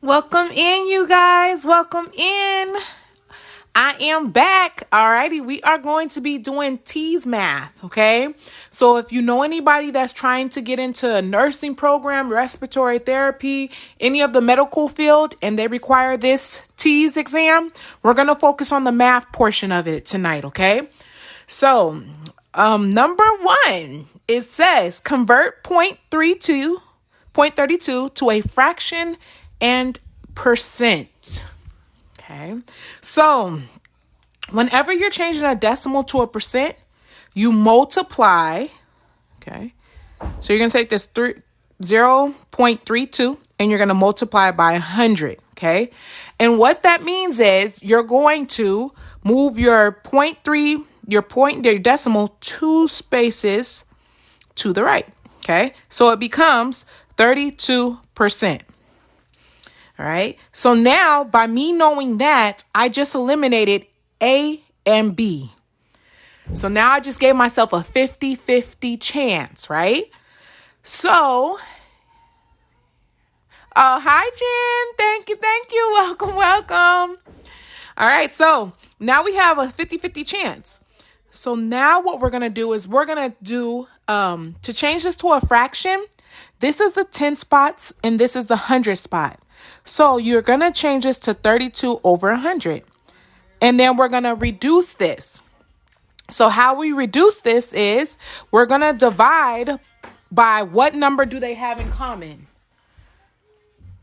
Welcome in, you guys. Welcome in. I am back. Alrighty, we are going to be doing T's math. Okay, so if you know anybody that's trying to get into a nursing program, respiratory therapy, any of the medical field, and they require this T's exam, we're gonna focus on the math portion of it tonight. Okay, so number one, it says convert 0.32 to a fraction and percent. Okay, so whenever you're changing a decimal to a percent, you multiply. Okay, so you're going to take this 0.32 and you're going to multiply by 100. Okay, and what that means is you're going to move your your decimal 2 spaces to the right. Okay, so it becomes 32%. All right. So now by me knowing that, I just eliminated A and B. So now I just gave myself a 50-50 chance, right? So, hi, Jen. Thank you. Welcome. All right. So now we have a 50-50 chance. So now what we're going to do is we're going to do, to change this to a fraction, this is the 10 spots and this is the 100 spot. So you're going to change this to 32 over 100. And then we're going to reduce this. So how we reduce this is we're going to divide by what number do they have in common?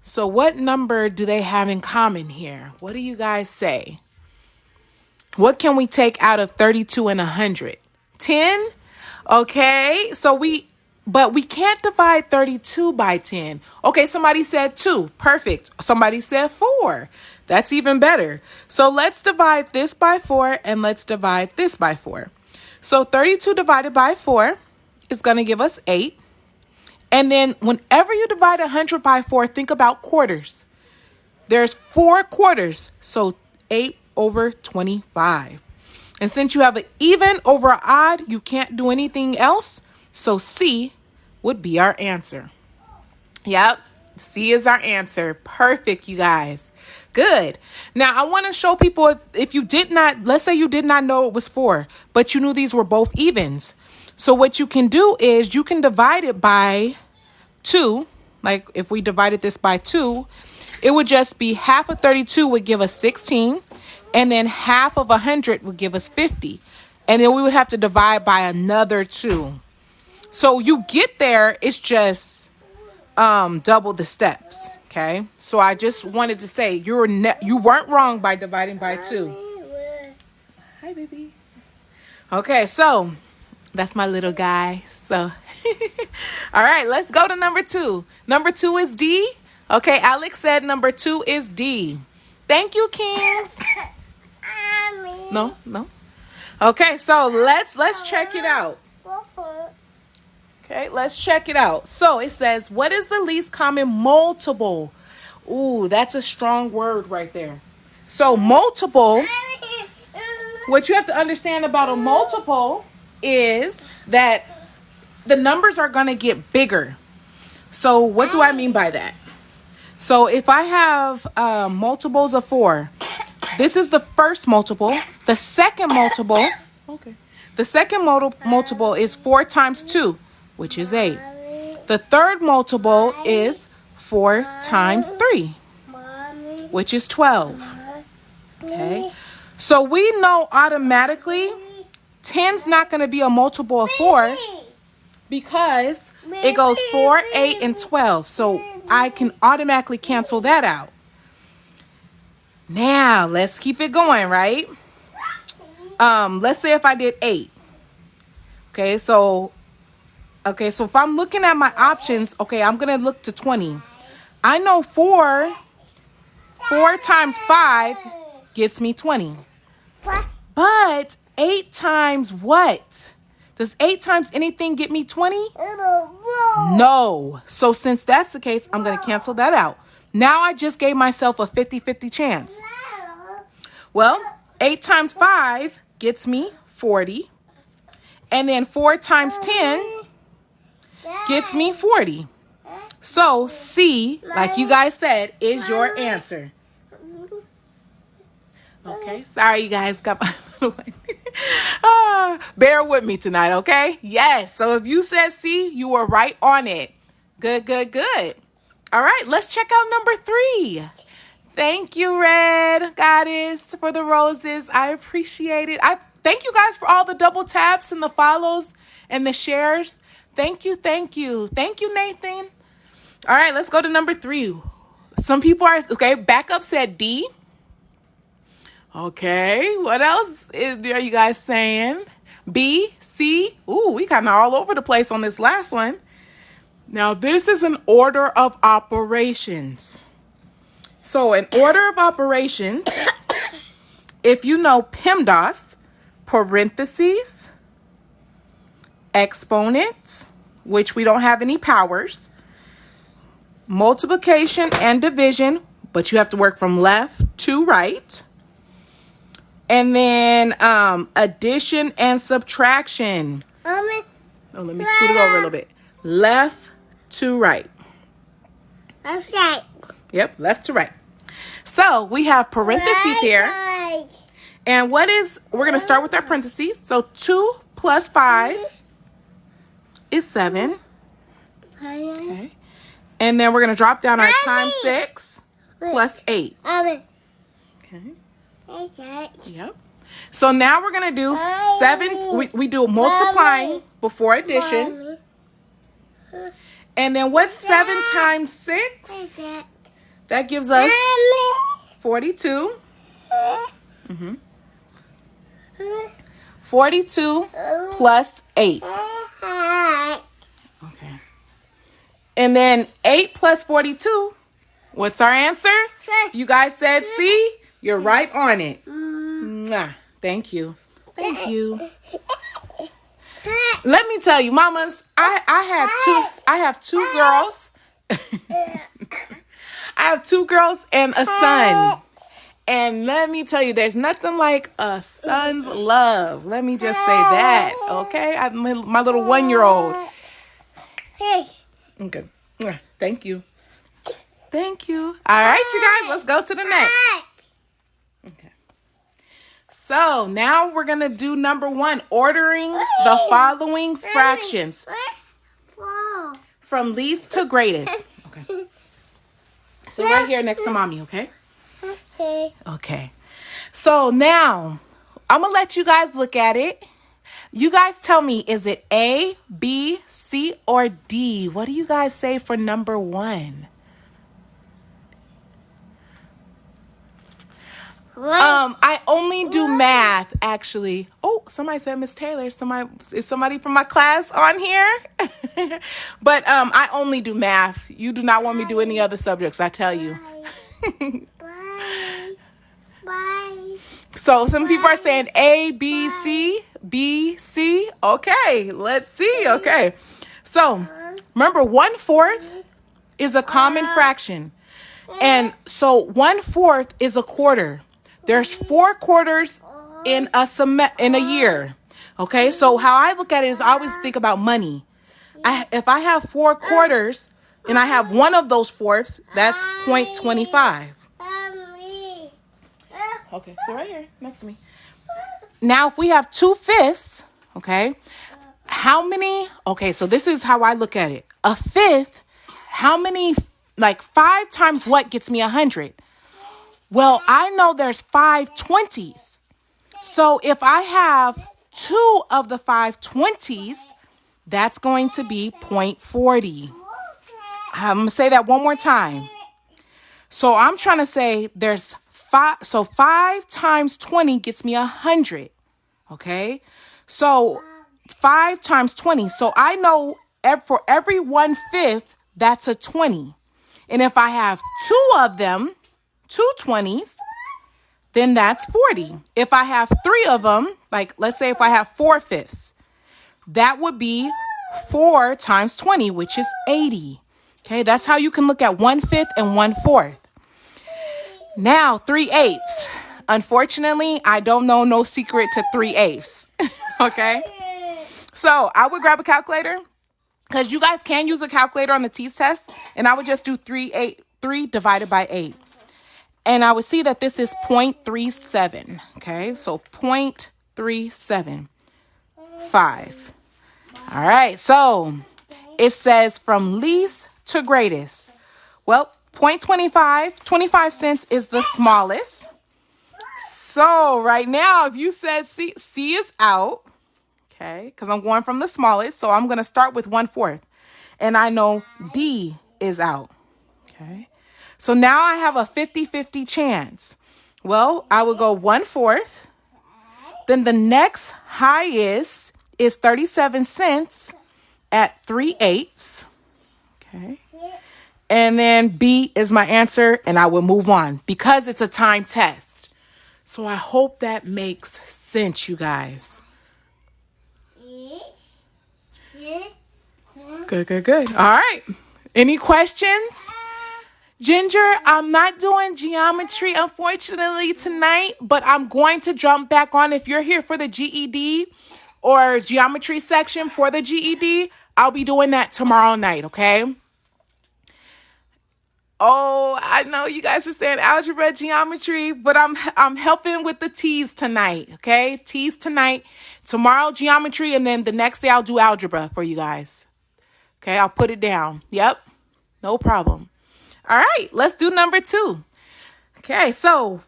So what number do they have in common here? What do you guys say? What can we take out of 32 and 100? 10? Okay, but we can't divide 32 by 10. Okay, somebody said 2. Perfect. Somebody said 4. That's even better. So let's divide this by 4 and let's divide this by 4. So 32 divided by 4 is going to give us 8. And then whenever you divide 100 by 4, think about quarters. There's 4 quarters. So 8 over 25. And since you have an even over an odd, you can't do anything else. So C would be our answer. Yep, C is our answer. Perfect, you guys. Good. Now, I want to show people if you did not, let's say you did not know it was 4, but you knew these were both evens. So what you can do is you can divide it by 2. Like if we divided this by 2, it would just be half of 32 would give us 16. And then half of 100 would give us 50. And then we would have to divide by another 2. So you get there, it's just double the steps. Okay. So I just wanted to say you weren't wrong by dividing by 2. Hi, baby. Okay. So that's my little guy. So, all right, let's go to number 2. Number 2 is D. Okay. Alex said number 2 is D. Thank you, Kings. No. Okay, so let's check it out. Okay, let's check it out. So it says, what is the least common multiple? Ooh, that's a strong word right there. So multiple, what you have to understand about a multiple is that the numbers are going to get bigger. So what do I mean by that? So if I have multiples of 4, this is the first multiple. The second multiple, multiple is 4 times 2, which is 8. The third multiple is 4 times 3, which is 12. Okay. So we know automatically 10's not going to be a multiple of 4 because it goes 4, 8, and 12. So I can automatically cancel that out. Now, let's keep it going, right? Let's say if I did 8. Okay, so if I'm looking at my options, okay, I'm going to look to 20. I know 4 times 5 gets me 20. But 8 times what? Does 8 times anything get me 20? No. So since that's the case, I'm going to cancel that out. Now I just gave myself a 50-50 chance. Well, 8 times 5 gets me 40. And then 4 times 10 gets me 40. So C, like you guys said, is your answer. Okay, sorry you guys got my little bear with me tonight, okay? Yes, so if you said C, you were right on it. Good, good, good. All right, let's check out number 3. Thank you, Red Goddess, for the roses. I appreciate it. I thank you guys for all the double taps and the follows and the shares. Thank you, thank you. Thank you, Nathan. All right, let's go to number 3. Some people are, okay, backup said D. Okay, what else are you guys saying? B, C. Ooh, we kind of all over the place on this last one. Now, this is an order of operations. So, an order of operations, if you know PEMDAS, parentheses, exponents, which we don't have any powers, multiplication and division, but you have to work from left to right. And then addition and subtraction. Oh, let me scoot it over a little bit. Left to right. Okay. Yep, left to right. So we have parentheses here. And what is, we're going to start with our parentheses. So 2 plus 5 is 7. Okay. And then we're going to drop down our times 6 plus 8. Okay. Yep. So now we're going to do 7. We do multiplying before addition. And then what's 7 times 6? That gives us 42. 42 plus 8. Okay. And then 8 plus 42. What's our answer? You guys said C. You're right on it. Mwah. Thank you. Thank you. Let me tell you, mamas, I have two girls. I have 2 girls and a son. And let me tell you, there's nothing like a son's love. Let me just say that, okay? My little 1-year-old. Okay. Thank you. Thank you. All right, you guys, let's go to the next. Okay. So now we're going to do number 1, ordering the following fractions from least to greatest. Okay. So right here next to mommy, okay? Okay. So now I'm going to let you guys look at it. You guys tell me, is it A, B, C, or D? What do you guys say for number 1? I only do math, actually. Oh, somebody said Miss Taylor. Is somebody from my class on here? But I only do math. You do not want me to do any other subjects, I tell you. Bye. So some people are saying A, B, C, B, C. Okay, let's see. Okay. So remember, 1/4 is a common fraction. And so 1/4 is a quarter. There's 4 quarters in a year. Okay, so how I look at it is I always think about money. If I have 4 quarters and I have one of those fourths, that's 0.25. Okay, so right here next to me. Now, if we have 2/5, okay, how many? Okay, so this is how I look at it. A fifth, how many? Like 5 times what gets me 100? Well, I know there's 5 20s. So if I have 2 of the 5 20s, that's going to be 0.40. I'm going to say that one more time. So I'm trying to say there's 5. So 5 times 20 gets me 100. Okay. So 5 times 20. So I know for every 1/5, that's a 20. And if I have 2 of them, 2 20s, then that's 40. If I have 3 of them, like let's say if I have 4/5, that would be 4 times 20, which is 80. Okay, that's how you can look at 1/5 and 1/4. Now, 3/8. Unfortunately, I don't know no secret to 3/8. Okay, so I would grab a calculator, because you guys can use a calculator on the tease test, and I would just do 3 divided by 8. And I would see that this is 0.37, okay? So 0.375. All right, so it says from least to greatest. Well, 25 cents is the smallest. So right now, if you said C is out, okay, because I'm going from the smallest, so I'm going to start with 1/4. And I know D is out, okay? So now I have a 50-50 chance. Well, I would go 1/4. Then the next highest is 37 cents at 3/8. Okay. And then B is my answer, and I will move on because it's a time test. So I hope that makes sense, you guys. Good. All right. Any questions? Ginger, I'm not doing geometry, unfortunately, tonight, but I'm going to jump back on. If you're here for the GED or geometry section for the GED, I'll be doing that tomorrow night, okay? Oh, I know you guys are saying algebra, geometry, but I'm helping with the T's tonight, okay? T's tonight, tomorrow geometry, and then the next day I'll do algebra for you guys. Okay, I'll put it down. Yep, no problem. All right, let's do number 2. Okay, so,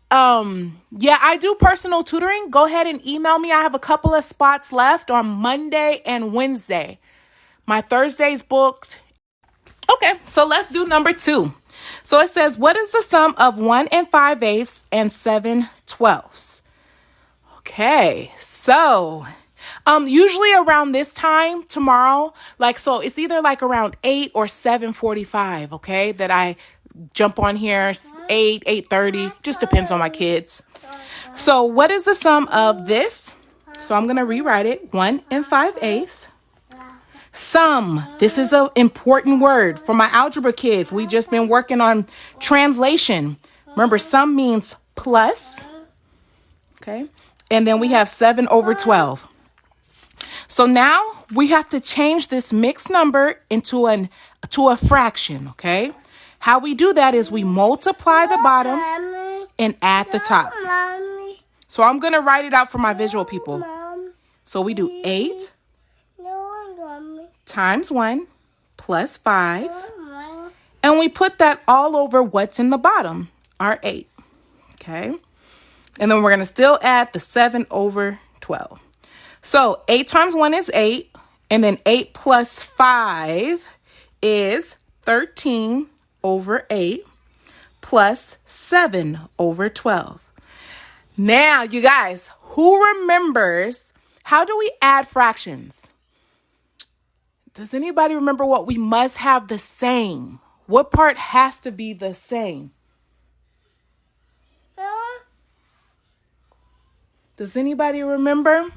yeah, I do personal tutoring. Go ahead and email me. I have a couple of spots left on Monday and Wednesday. My Thursday's booked. Okay, so let's do number 2. So it says, what is the sum of 1 5/8 and 7/12? Okay, so usually around this time tomorrow, so it's either around 8 or 7:45, okay, that I jump on here, 8:30, just depends on my kids. So what is the sum of this? So I'm going to rewrite it, 1 5/8. Sum. This is an important word for my algebra kids. We just been working on translation. Remember, sum means plus. Okay. And then we have 7/12. So now we have to change this mixed number into a fraction. Okay. How we do that is we multiply the bottom and add the top. So I'm going to write it out for my visual people. So we do 8 times 1 plus 5. And we put that all over what's in the bottom, our 8. Okay. And then we're going to still add the 7/12. So 8 times 1 is 8. And then 8 plus 5 is 13/8 plus 7/12. Now, you guys, who remembers, how do we add fractions? Does anybody remember what we must have the same? What part has to be the same? Does anybody remember?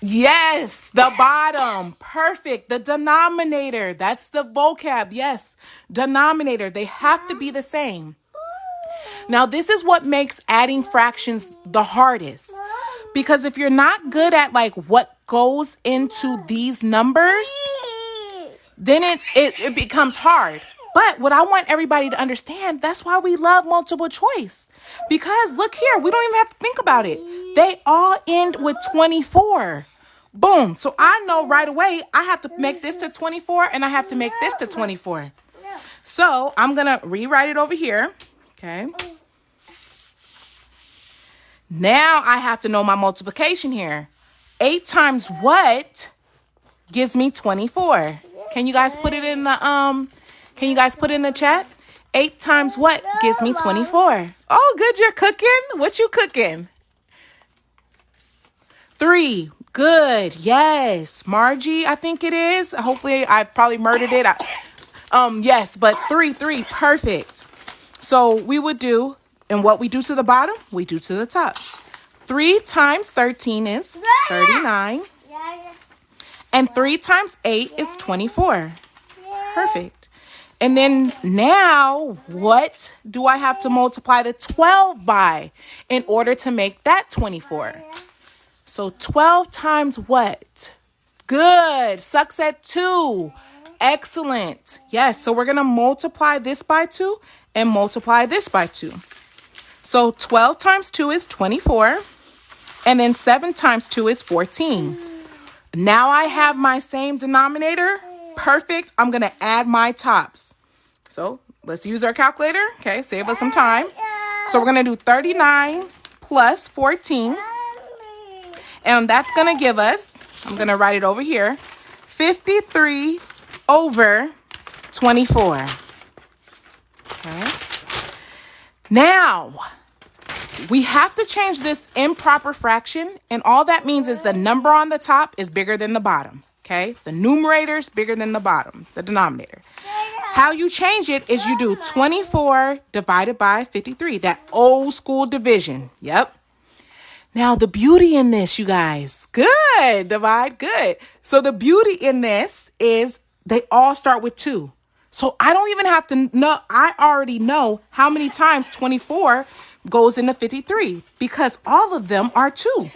Yes, the bottom. Perfect. The denominator. That's the vocab. Yes, denominator. They have to be the same. Now, this is what makes adding fractions the hardest. Because if you're not good at what goes into these numbers, then it becomes hard. But what I want everybody to understand, that's why we love multiple choice. Because look here, we don't even have to think about it. They all end with 24. Boom. So I know right away I have to make this to 24 and I have to make this to 24. So I'm going to rewrite it over here. Okay. Now I have to know my multiplication here. 8 times what gives me 24? Can you guys put it in the chat? 8 times what gives me 24? Oh, good, you're cooking. What you cooking? 3. Good. Yes. Margie, I think it is. Hopefully I probably murdered it. Yes, but 3. Perfect. So we would do, and what we do to the bottom, we do to the top. 3 times 13 is 39. And 3 times 8 is 24. Perfect. And then now, what do I have to multiply the 12 by in order to make that 24? So 12 times what? Good. Sucks at 2. Excellent. Yes, so we're going to multiply this by 2 and multiply this by 2. So 12 times 2 is 24. And then 7 times 2 is 14. Now I have my same denominator. Perfect. I'm going to add my tops. So let's use our calculator. Okay, save us some time. So we're going to do 39 plus 14. And that's going to give us, I'm going to write it over here, 53 over 24. Okay. Now, we have to change this improper fraction. And all that means is the number on the top is bigger than the bottom. Okay. The numerator is bigger than the bottom, the denominator. How you change it is you do 24 divided by 53, that old school division. Yep. Now, the beauty in this, you guys, good, divide, good. So the beauty in this is they all start with 2. So I don't even have to know, I already know how many times 24 goes into 53 because all of them are 2.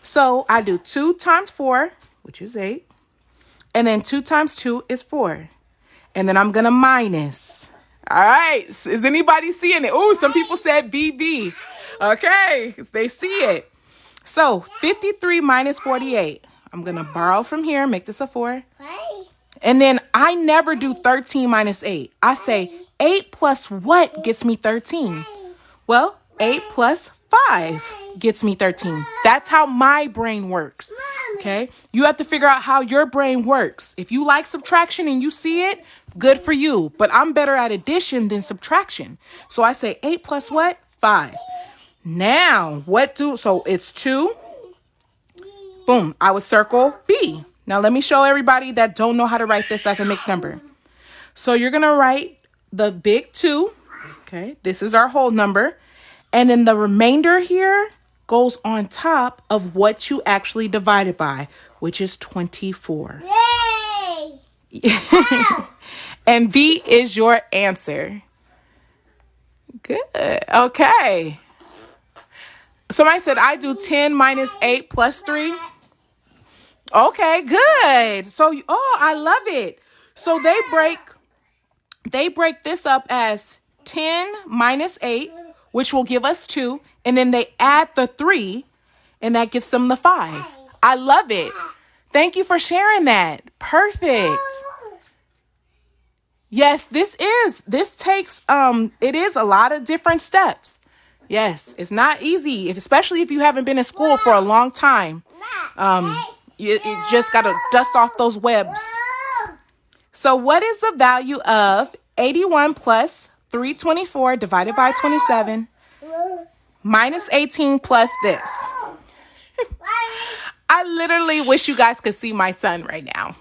So I do 2 times 4, which is 8. And then 2 times 2 is 4. And then I'm going to minus. All right. Is anybody seeing it? Oh, some people said BB. Okay. They see it. So 53 minus 48. I'm going to borrow from here, make this a 4. And then I never do 13 minus 8. I say 8 plus what gets me 13? Well, 8 plus 5 gets me 13. That's how my brain works. Okay? You have to figure out how your brain works. If you like subtraction and you see it, good for you. But I'm better at addition than subtraction. So I say 8 plus what? 5. Now, so it's 2. Boom. I would circle B. Now, let me show everybody that don't know how to write this as a mixed number. So you're going to write the big 2. Okay? This is our whole number. And then the remainder here goes on top of what you actually divided by, which is 24. Yay! And B is your answer. Good. Okay. Somebody said I do 10 minus 8 plus 3. Okay, good. So, I love it. So they break this up as 10 minus 8, which will give us 2. And then they add the 3, and that gets them the 5. I love it. Thank you for sharing that. Perfect. Yes, this takes, it is a lot of different steps. Yes, it's not easy, especially if you haven't been in school for a long time. You just got to dust off those webs. So what is the value of 81 plus 324 divided by 27 minus 18 plus this? I literally wish you guys could see my son right now.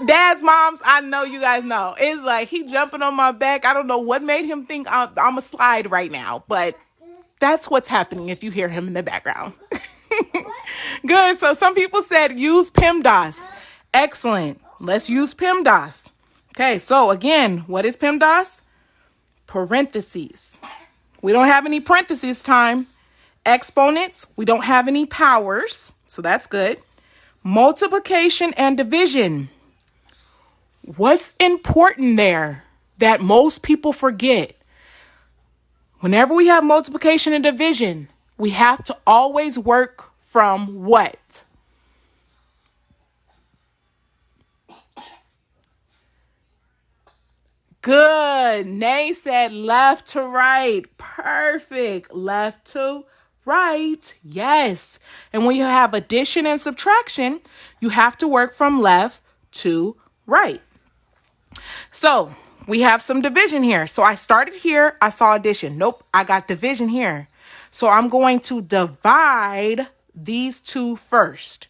Dads, moms, I know you guys know. It's like he jumping on my back. I don't know what made him think I'm a slide right now, but that's what's happening if you hear him in the background. Good. So some people said use PEMDAS. Excellent. Let's use PEMDAS. Okay. So again, what is PEMDAS? Parentheses. We don't have any parentheses time. Exponents. We don't have any powers. So that's good. Multiplication and division. What's important there that most people forget? Whenever we have multiplication and division, we have to always work from what? Good. Nay said left to right. Perfect. Left to right. Yes. And when you have addition and subtraction, you have to work from left to right. So we have some division here. So I started here. I saw addition. Nope. I got division here. So I'm going to divide these two first.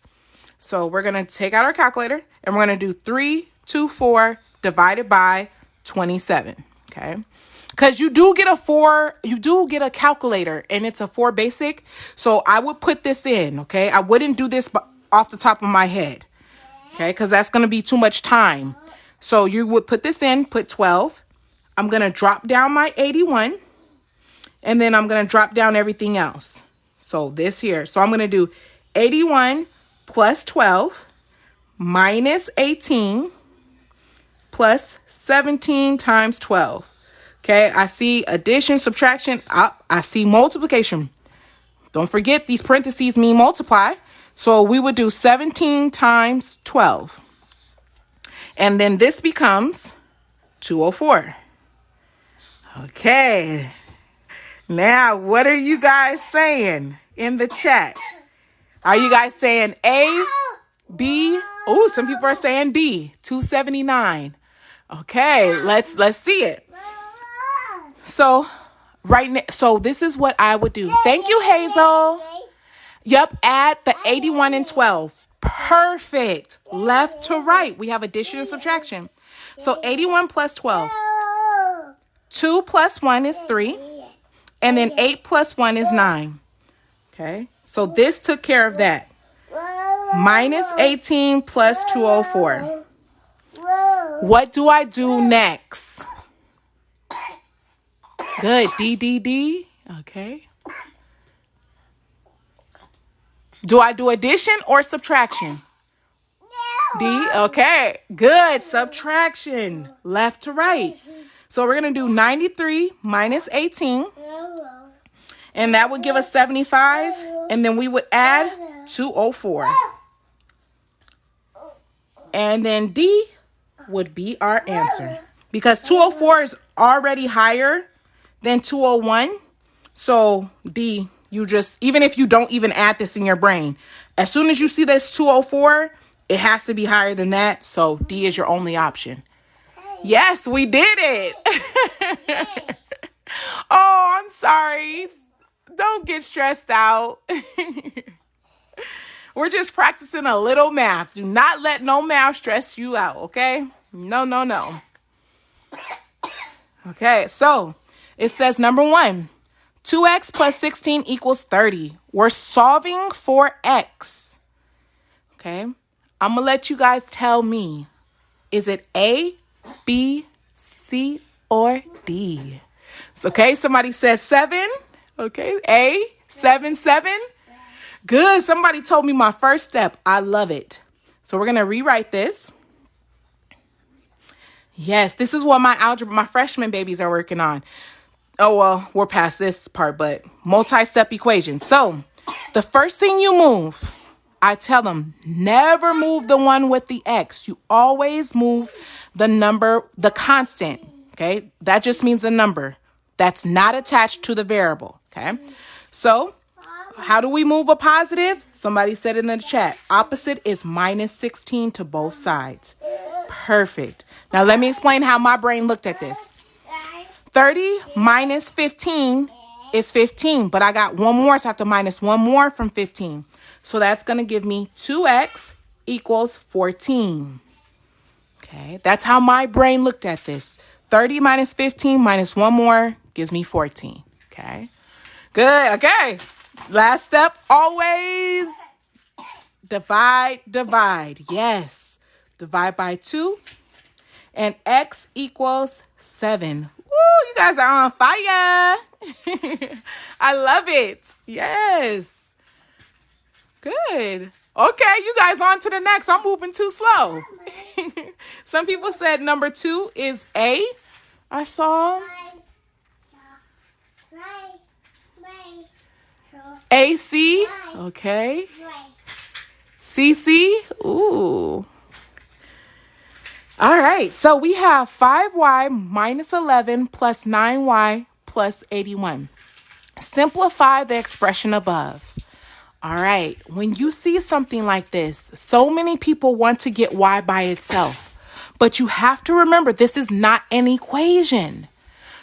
So we're going to take out our calculator and we're going to do 324 divided by 27. Okay. Because you do get a calculator and it's a 4 basic. So I would put this in. Okay. I wouldn't do this off the top of my head. Okay. Because that's going to be too much time. So you would put this in, put 12. I'm going to drop down my 81. And then I'm going to drop down everything else. So this here. So I'm going to do 81 plus 12 minus 18 plus 17 times 12. Okay, I see addition, subtraction. I see multiplication. Don't forget these parentheses mean multiply. So we would do 17 times 12. And then this becomes 204. Okay. Now, what are you guys saying in the chat? Are you guys saying A, B? Oh, some people are saying D, 279. Okay, let's see it. So right now, so this is what I would do. Thank you, Hazel. Yep, add the 81 and 12. Perfect. Left to right, we have addition and subtraction. So 81 plus 12. 2 plus 1 is 3. And then 8 plus 1 is 9. Okay, so this took care of that. Minus 18 plus 204. What do I do next? Good. D. Okay. Do I do addition or subtraction? D. Okay. Good. Subtraction. Left to right. So we're going to do 93 minus 18. And that would give us 75. And then we would add 204. And then D would be our answer. Because 204 is already higher than 201. So D, you just, even if you don't even add this in your brain, as soon as you see this 204, it has to be higher than that. So D is your only option. Yes, we did it. Oh, I'm sorry. Don't get stressed out. We're just practicing a little math. Do not let no math stress you out, okay? No. Okay, so it says number 1, 2x plus 16 equals 30. We're solving for x. Okay, I'm going to let you guys tell me, is it A, B, C, or D? So, okay, somebody said 7. Okay, A, 7. Good. Somebody told me my first step. I love it. So we're going to rewrite this. Yes, this is what my freshman babies are working on. Oh, well, we're past this part, but multi-step equations. So the first thing you move, I tell them, never move the one with the X. You always move the number, the constant. Okay, that just means the number that's not attached to the variable. Okay, so how do we move a positive? Somebody said in the chat, opposite is minus 16 to both sides. Perfect. Now let me explain how my brain looked at this. 30 minus 15 is 15, but I got one more, so I have to minus one more from 15. So that's going to give me 2x equals 14. Okay, that's how my brain looked at this. 30 minus 15 minus one more gives me 14. Okay, good. Okay, last step, always divide. Yes, divide by 2, and x equals 7. Woo, you guys are on fire. I love it. Yes. Good. Okay, you guys on to the next. I'm moving too slow. Some people said number 2 is A. I saw AC. Okay. CC. Ooh. All right, so we have 5y minus 11 plus 9y plus 81. Simplify the expression above. All right, when you see something like this, so many people want to get y by itself, but you have to remember this is not an equation.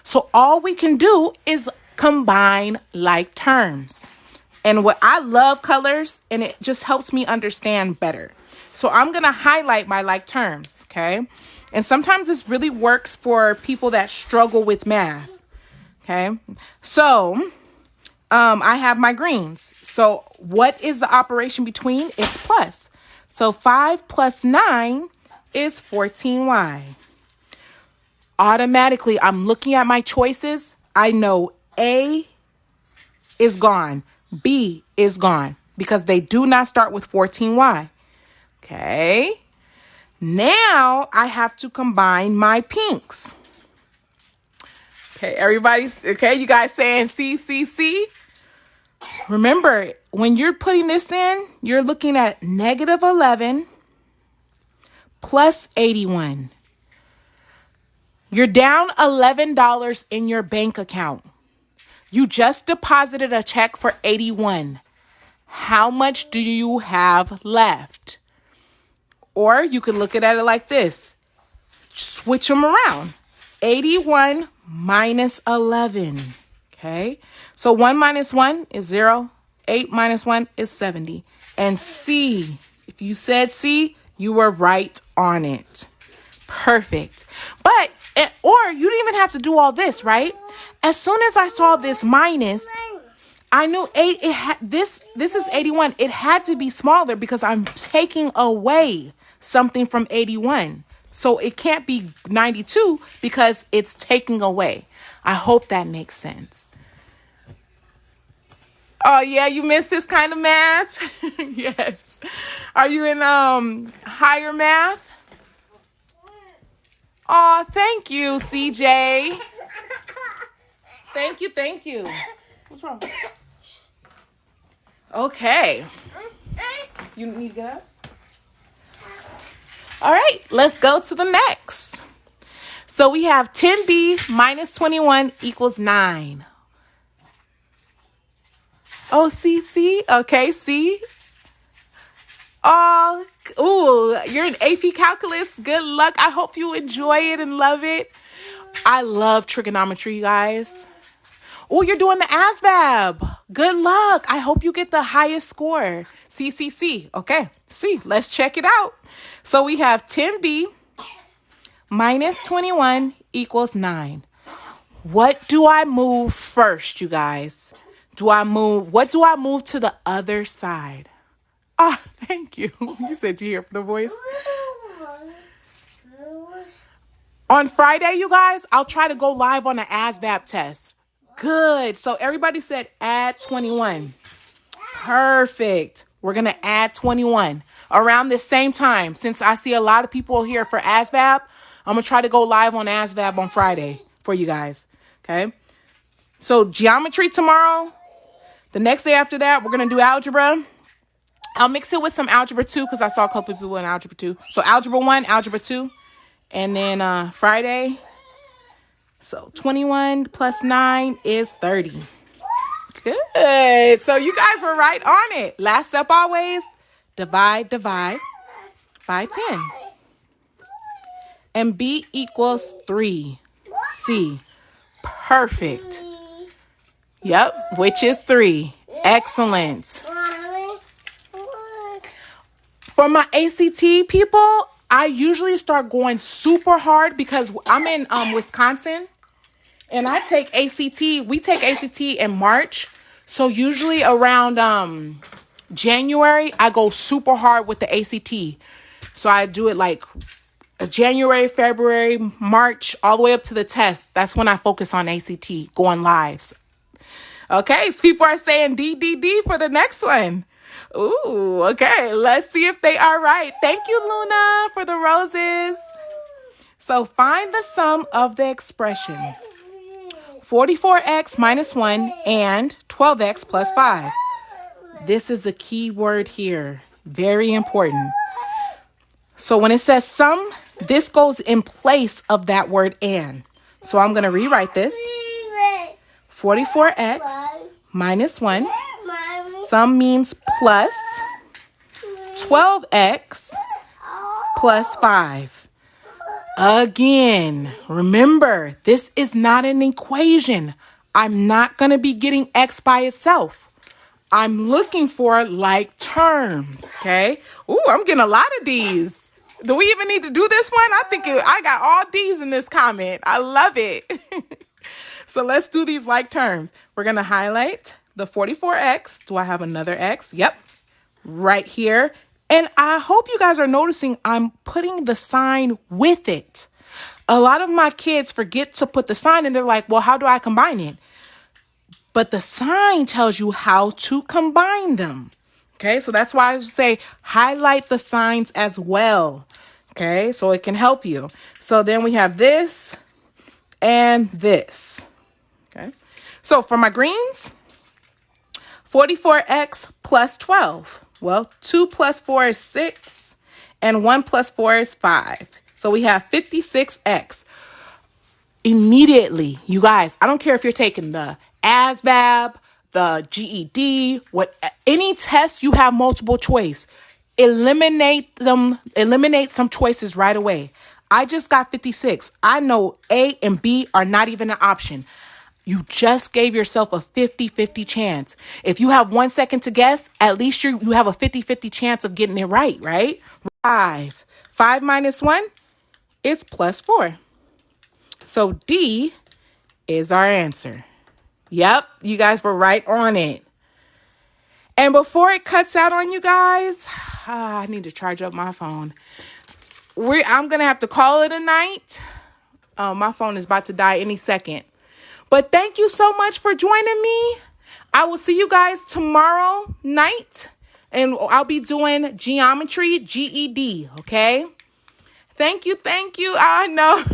So all we can do is combine like terms. And what I love colors, and it just helps me understand better. So I'm going to highlight my like terms, okay? And sometimes this really works for people that struggle with math, okay? So I have my greens. So what is the operation between? It's plus. So 5 plus 9 is 14y. Automatically, I'm looking at my choices. I know A is gone. B is gone because they do not start with 14y. Okay. Now I have to combine my pinks. Okay, everybody's okay. You guys saying C, C, C? Remember, when you're putting this in, you're looking at negative 11 plus 81. You're down $11 in your bank account. You just deposited a check for 81. How much do you have left? Or you could look at it like this. Switch them around. 81 minus 11. Okay. So 1 minus 1 is 0. 8 minus 1 is 70. And C, if you said C, you were right on it. Perfect. But, or you didn't even have to do all this, right? As soon as I saw this minus, I knew this is 81. It had to be smaller because I'm taking away something from 81. So it can't be 92 because it's taking away. I hope that makes sense. Oh yeah, you missed this kind of math? Yes. Are you in higher math? Oh, thank you, CJ. Thank you. What's wrong? Okay. You need to get up? All right, let's go to the next. So we have 10b minus 21 equals 9. Oh, see? Okay, see? Oh, ooh, you're in AP Calculus. Good luck. I hope you enjoy it and love it. I love trigonometry, you guys. Oh, you're doing the ASVAB. Good luck. I hope you get the highest score. C. Okay, C. Let's check it out. So we have 10b minus 21 equals 9. What do I move first, you guys? What do I move to the other side? Oh, thank you. You said you hear from the voice. On Friday, you guys, I'll try to go live on the ASVAB test. Good. So everybody said add 21. Perfect. We're going to add 21 around the same time. Since I see a lot of people here for ASVAB, I'm going to try to go live on ASVAB on Friday for you guys. Okay. So geometry tomorrow. The next day after that, we're going to do algebra. I'll mix it with some algebra 2 because I saw a couple of people in algebra 2. So algebra 1, algebra 2. And then Friday. So 21 plus 9 is 30. Good. So you guys were right on it. Last step always, divide by 10. And B equals 3. C. Perfect. Yep, which is 3. Excellent. For my ACT people, I usually start going super hard because I'm in Wisconsin and I take ACT. We take ACT in March. So usually around January, I go super hard with the ACT. So I do it like January, February, March, all the way up to the test. That's when I focus on ACT, going lives. Okay, so people are saying D for the next one. Ooh, okay. Let's see if they are right. Thank you, Luna, for the roses. So find the sum of the expression 44x minus 1 and 12x plus 5. This is the key word here. Very important. So when it says sum, this goes in place of that word and. So I'm going to rewrite this. 44x minus 1. Sum means plus 12x plus 5. Again, remember, this is not an equation. I'm not going to be getting x by itself. I'm looking for like terms, okay? Ooh, I'm getting a lot of D's. Do we even need to do this one? I got all D's in this comment. I love it. So let's do these like terms. We're going to highlight the 44x. Do I have another x? Yep. Right here. And I hope you guys are noticing I'm putting the sign with it. A lot of my kids forget to put the sign and they're like, well, how do I combine it? but the sign tells you how to combine them. Okay, so that's why I say highlight the signs as well. Okay, so it can help you. So then we have this and this. Okay, so for my greens, 44x plus 12. Well, 2 plus 4 is 6, and 1 plus 4 is 5. So we have 56x. Immediately, you guys, I don't care if you're taking the ASVAB, the GED, any test you have multiple choice, eliminate some choices right away. I just got 56. I know A and B are not even an option. You just gave yourself a 50-50 chance. If you have 1 second to guess, at least you have a 50-50 chance of getting it right? 5. 5 minus 1 is plus 4. So D is our answer. Yep, you guys were right on it. And before it cuts out on you guys, I need to charge up my phone. I'm going to have to call it a night. My phone is about to die any second. But thank you so much for joining me. I will see you guys tomorrow night. And I'll be doing geometry, GED, okay? Thank you. I know.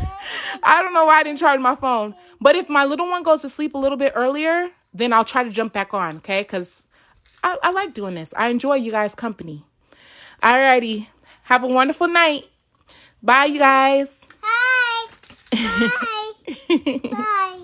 I don't know why I didn't charge my phone. But if my little one goes to sleep a little bit earlier, then I'll try to jump back on, okay? Because I like doing this. I enjoy you guys' company. Alrighty. Have a wonderful night. Bye, you guys. Bye. Bye. Bye.